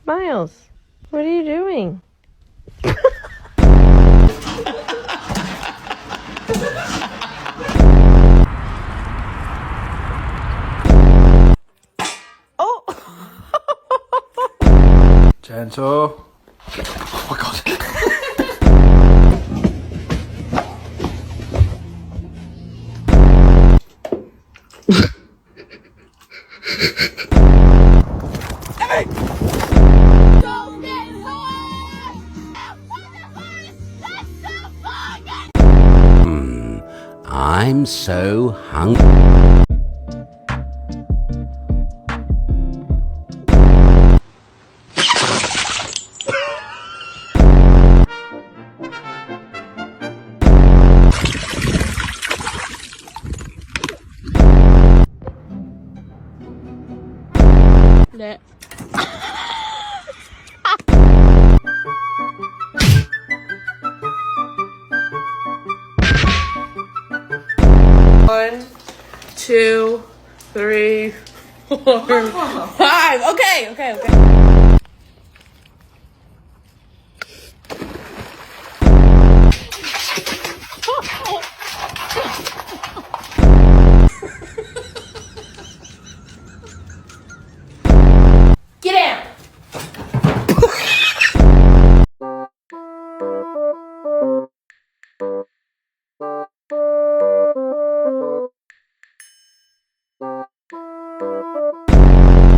Miles, what are you doing? Oh! Gentle. Oh my god. I'm so hungry. Lit. One, 2, 3, 4, 5. Okay.